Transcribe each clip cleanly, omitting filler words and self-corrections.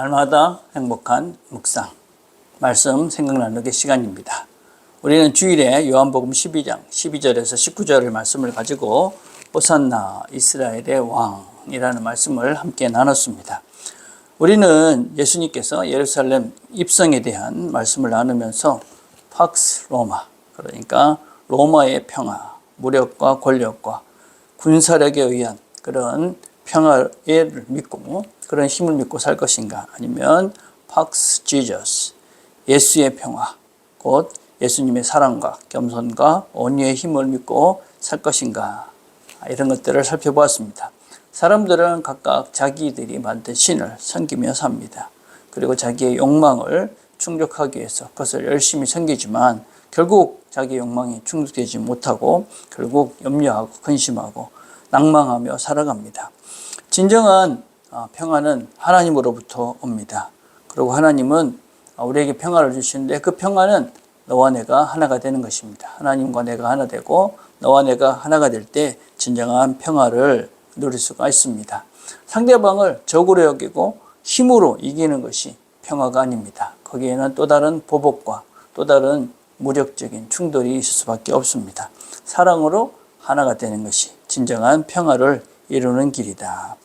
날마다 행복한 묵상, 말씀 생각 나누기 시간입니다. 우리는 주일에 요한복음 12장 12절에서 19절의 말씀을 가지고 호산나 이스라엘의 왕이라는 말씀을 함께 나눴습니다. 우리는 예수님께서 예루살렘 입성에 대한 말씀을 나누면서 팍스 로마, 그러니까 로마의 평화, 무력과 권력과 군사력에 의한 그런 평화를 믿고 그런 힘을 믿고 살 것인가, 아니면 팍스 지저스, 예수의 평화, 곧 예수님의 사랑과 겸손과 온유의 힘을 믿고 살 것인가, 이런 것들을 살펴보았습니다. 사람들은 각각 자기들이 만든 신을 섬기며 삽니다. 그리고 자기의 욕망을 충족하기 위해서 그것을 열심히 섬기지만 결국 자기 욕망이 충족되지 못하고 결국 염려하고 근심하고 낭망하며 살아갑니다. 진정한 평화는 하나님으로부터 옵니다. 그리고 하나님은 우리에게 평화를 주시는데 그 평화는 너와 내가 하나가 되는 것입니다. 하나님과 내가 하나 되고 너와 내가 하나가 될 때 진정한 평화를 누릴 수가 있습니다. 상대방을 적으로 여기고 힘으로 이기는 것이 평화가 아닙니다. 거기에는 또 다른 보복과 또 다른 무력적인 충돌이 있을 수밖에 없습니다. 사랑으로 하나가 되는 것이 진정한 평화를 이루는 길이다.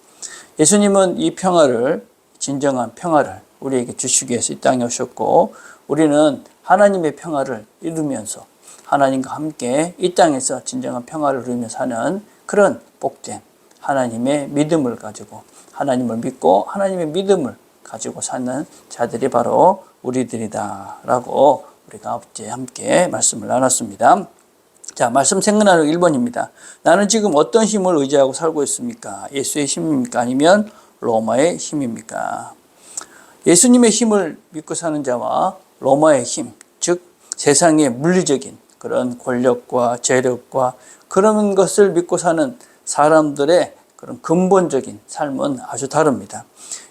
예수님은 이 평화를, 진정한 평화를 우리에게 주시기 위해서 이 땅에 오셨고, 우리는 하나님의 평화를 이루면서 하나님과 함께 이 땅에서 진정한 평화를 이루며 사는 그런 복된 하나님의 믿음을 가지고, 하나님을 믿고 하나님의 믿음을 가지고 사는 자들이 바로 우리들이다 라고 우리가 어제 함께 말씀을 나눴습니다. 자, 말씀 생각나는 1번입니다. 나는 지금 어떤 힘을 의지하고 살고 있습니까? 예수의 힘입니까? 아니면 로마의 힘입니까? 예수님의 힘을 믿고 사는 자와 로마의 힘, 즉 세상의 물리적인 그런 권력과 재력과 그런 것을 믿고 사는 사람들의 그런 근본적인 삶은 아주 다릅니다.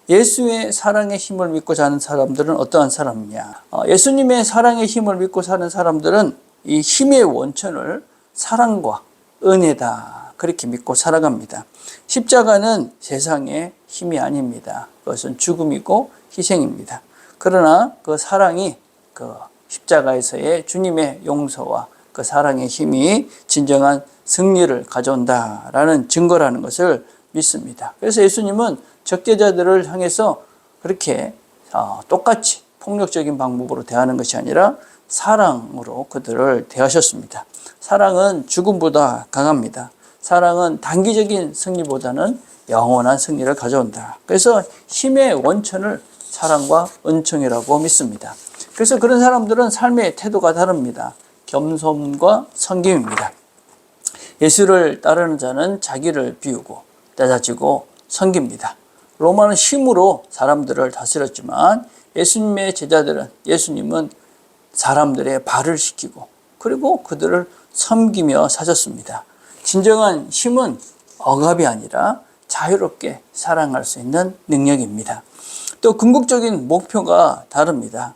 예수의 사랑의 힘을 믿고 사는 사람들은 어떠한 사람이냐? 예수님의 사랑의 힘을 믿고 사는 사람들은 이 힘의 원천을 사랑과 은혜다, 그렇게 믿고 살아갑니다. 십자가는 세상의 힘이 아닙니다. 그것은 죽음이고 희생입니다. 그러나 그 사랑이, 그 십자가에서의 주님의 용서와 그 사랑의 힘이 진정한 승리를 가져온다라는 증거라는 것을 믿습니다. 그래서 예수님은 적대자들을 향해서 그렇게 똑같이 폭력적인 방법으로 대하는 것이 아니라 사랑으로 그들을 대하셨습니다. 사랑은 죽음보다 강합니다. 사랑은 단기적인 승리보다는 영원한 승리를 가져온다. 그래서 힘의 원천을 사랑과 은총이라고 믿습니다. 그래서 그런 사람들은 삶의 태도가 다릅니다. 겸손과 섬김입니다. 예수를 따르는 자는 자기를 비우고 낮아지고 섬깁니다. 로마는 힘으로 사람들을 다스렸지만 예수님의 제자들은, 예수님은 사람들의 발을 씻기고 그리고 그들을 섬기며 사셨습니다. 진정한 힘은 억압이 아니라 자유롭게 사랑할 수 있는 능력입니다. 또 궁극적인 목표가 다릅니다.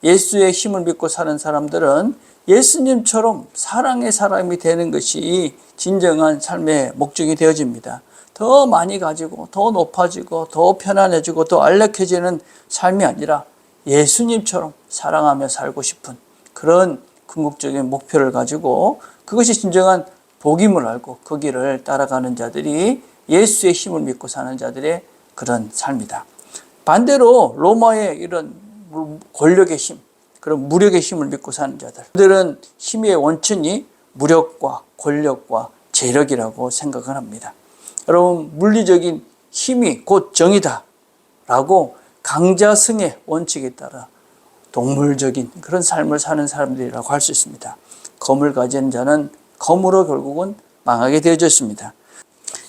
예수의 힘을 믿고 사는 사람들은 예수님처럼 사랑의 사람이 되는 것이 진정한 삶의 목적이 되어집니다. 더 많이 가지고 더 높아지고 더 편안해지고 더 안락해지는 삶이 아니라 예수님처럼 사랑하며 살고 싶은 그런 궁극적인 목표를 가지고 그것이 진정한 복임을 알고 그 길을 따라가는 자들이 예수의 힘을 믿고 사는 자들의 그런 삶이다. 반대로 로마의 이런 권력의 힘, 그런 무력의 힘을 믿고 사는 자들, 그들은 힘의 원천이 무력과 권력과 재력이라고 생각을 합니다. 여러분, 물리적인 힘이 곧 정이다 라고 강자승의 원칙에 따라 동물적인 그런 삶을 사는 사람들이라고 할 수 있습니다. 검을 가진 자는 검으로 결국은 망하게 되어졌습니다.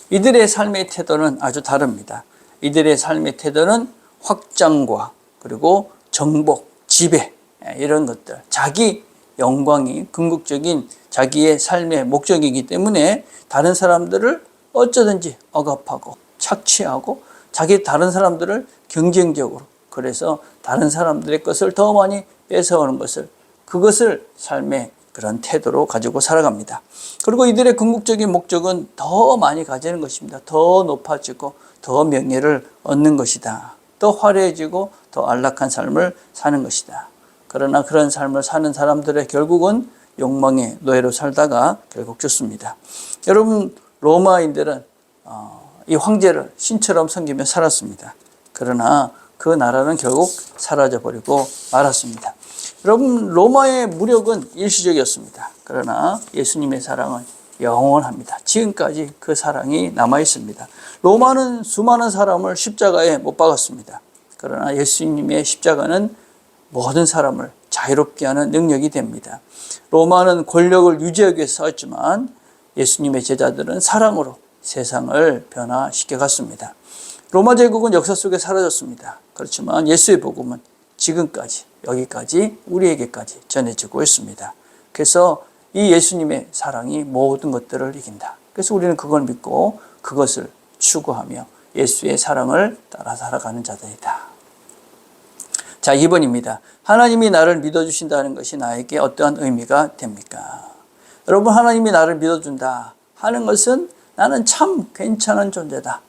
이들의 삶의 태도는 아주 다릅니다. 이들의 삶의 태도는 확장과 그리고 정복, 지배, 이런 것들, 자기 영광이 궁극적인 자기의 삶의 목적이기 때문에 다른 사람들을 어쩌든지 억압하고 착취하고 자기 다른 사람들을 경쟁적으로, 그래서 다른 사람들의 것을 더 많이 뺏어오는 것을, 그것을 삶의 그런 태도로 가지고 살아갑니다. 그리고 이들의 궁극적인 목적은 더 많이 가지는 것입니다. 더 높아지고 더 명예를 얻는 것이다. 더 화려해지고 더 안락한 삶을 사는 것이다. 그러나 그런 삶을 사는 사람들의 결국은 욕망의 노예로 살다가 결국 죽습니다. 여러분, 로마인들은 이 황제를 신처럼 섬기며 살았습니다. 그러나 그 나라는 결국 사라져버리고 말았습니다. 여러분, 로마의 무력은 일시적이었습니다. 그러나 예수님의 사랑은 영원합니다. 지금까지 그 사랑이 남아 있습니다. 로마는 수많은 사람을 십자가에 못 박았습니다. 그러나 예수님의 십자가는 모든 사람을 자유롭게 하는 능력이 됩니다. 로마는 권력을 유지하기 위해 싸웠지만 예수님의 제자들은 사랑으로 세상을 변화시켜 갔습니다. 로마 제국은 역사 속에 사라졌습니다. 그렇지만 예수의 복음은 지금까지 여기까지 우리에게까지 전해지고 있습니다. 그래서 이 예수님의 사랑이 모든 것들을 이긴다. 그래서 우리는 그걸 믿고 그것을 추구하며 예수의 사랑을 따라 살아가는 자들이다. 자, 2번입니다. 하나님이 나를 믿어주신다는 것이 나에게 어떠한 의미가 됩니까? 여러분, 하나님이 나를 믿어준다 하는 것은 나는 참 괜찮은 존재다.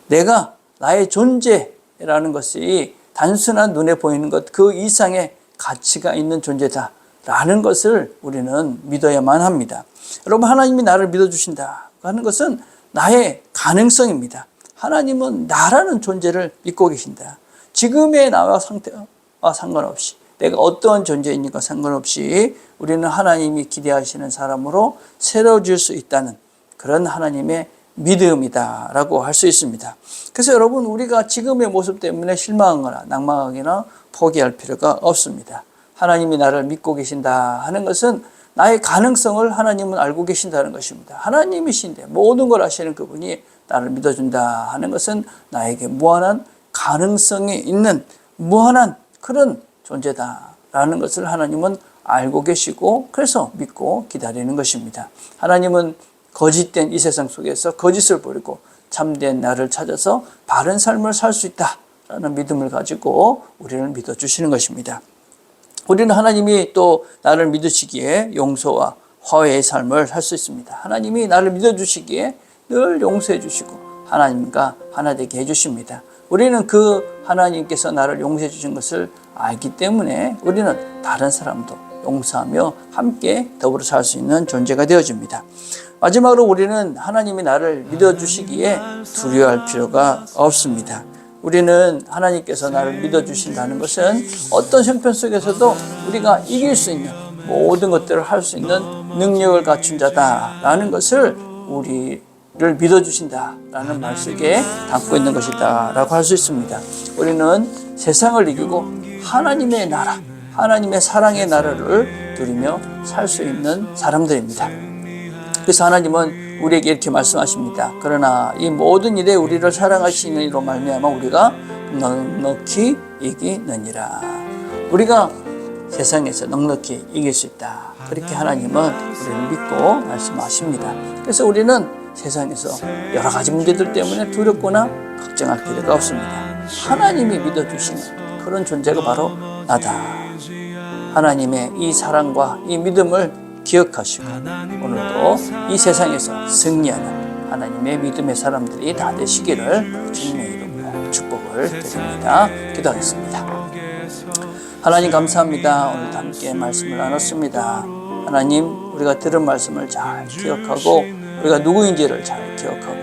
내가 나의 존재라는 것이 단순한 눈에 보이는 것 그 이상의 가치가 있는 존재다 라는 것을 우리는 믿어야만 합니다. 여러분, 하나님이 나를 믿어주신다 하는 것은 나의 가능성입니다. 하나님은 나라는 존재를 믿고 계신다. 지금의 나와 상태와 상관없이 내가 어떠한 존재인가 상관없이 우리는 하나님이 기대하시는 사람으로 새로워질 수 있다는 그런 하나님의 믿음이다 라고 할 수 있습니다. 그래서 여러분, 우리가 지금의 모습 때문에 실망하거나 낭망하거나 포기할 필요가 없습니다. 하나님이 나를 믿고 계신다 하는 것은 나의 가능성을 하나님은 알고 계신다는 것입니다. 하나님이신데 모든 걸 아시는 그분이 나를 믿어준다 하는 것은 나에게 무한한 가능성이 있는 무한한 그런 존재다라는 것을 하나님은 알고 계시고 그래서 믿고 기다리는 것입니다. 하나님은 거짓된 이 세상 속에서 거짓을 버리고 참된 나를 찾아서 바른 삶을 살 수 있다라는 믿음을 가지고 우리를 믿어주시는 것입니다. 우리는 하나님이 또 나를 믿으시기에 용서와 화해의 삶을 살 수 있습니다. 하나님이 나를 믿어주시기에 늘 용서해 주시고 하나님과 하나 되게 해주십니다. 우리는 그 하나님께서 나를 용서해 주신 것을 알기 때문에 우리는 다른 사람도 용서하며 함께 더불어 살 수 있는 존재가 되어집니다. 마지막으로 우리는 하나님이 나를 믿어주시기에 두려워할 필요가 없습니다. 우리는 하나님께서 나를 믿어주신다는 것은 어떤 형편 속에서도 우리가 이길 수 있는 모든 것들을 할 수 있는 능력을 갖춘 자다라는 것을 우리를 믿어주신다라는 말 속에 담고 있는 것이다 라고 할 수 있습니다. 우리는 세상을 이기고 하나님의 나라, 하나님의 사랑의 나라를 누리며 살 수 있는 사람들입니다. 그래서 하나님은 우리에게 이렇게 말씀하십니다. 그러나 이 모든 일에 우리를 사랑하시는 이로 말미암아 우리가 넉넉히 이기느니라. 우리가 세상에서 넉넉히 이길 수 있다. 그렇게 하나님은 우리를 믿고 말씀하십니다. 그래서 우리는 세상에서 여러 가지 문제들 때문에 두렵거나 걱정할 필요가 없습니다. 하나님이 믿어주시는 그런 존재가 바로 나다. 하나님의 이 사랑과 이 믿음을 기억하시고 오늘도 이 세상에서 승리하는 하나님의 믿음의 사람들이 다 되시기를 주님의 이름으로 축복을 드립니다. 기도하겠습니다. 하나님 감사합니다. 오늘 함께 말씀을 나눴습니다. 하나님, 우리가 들은 말씀을 잘 기억하고 우리가 누구인지를 잘 기억하고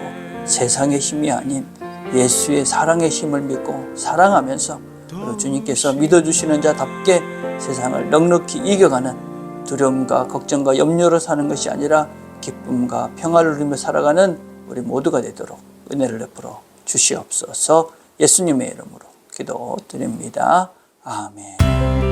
세상의 힘이 아닌 예수의 사랑의 힘을 믿고 사랑하면서 그리고 주님께서 믿어주시는 자답게 세상을 넉넉히 이겨가는 두려움과 걱정과 염려로 사는 것이 아니라 기쁨과 평화를 누리며 살아가는 우리 모두가 되도록 은혜를 베풀어 주시옵소서. 예수님의 이름으로 기도드립니다. 아멘.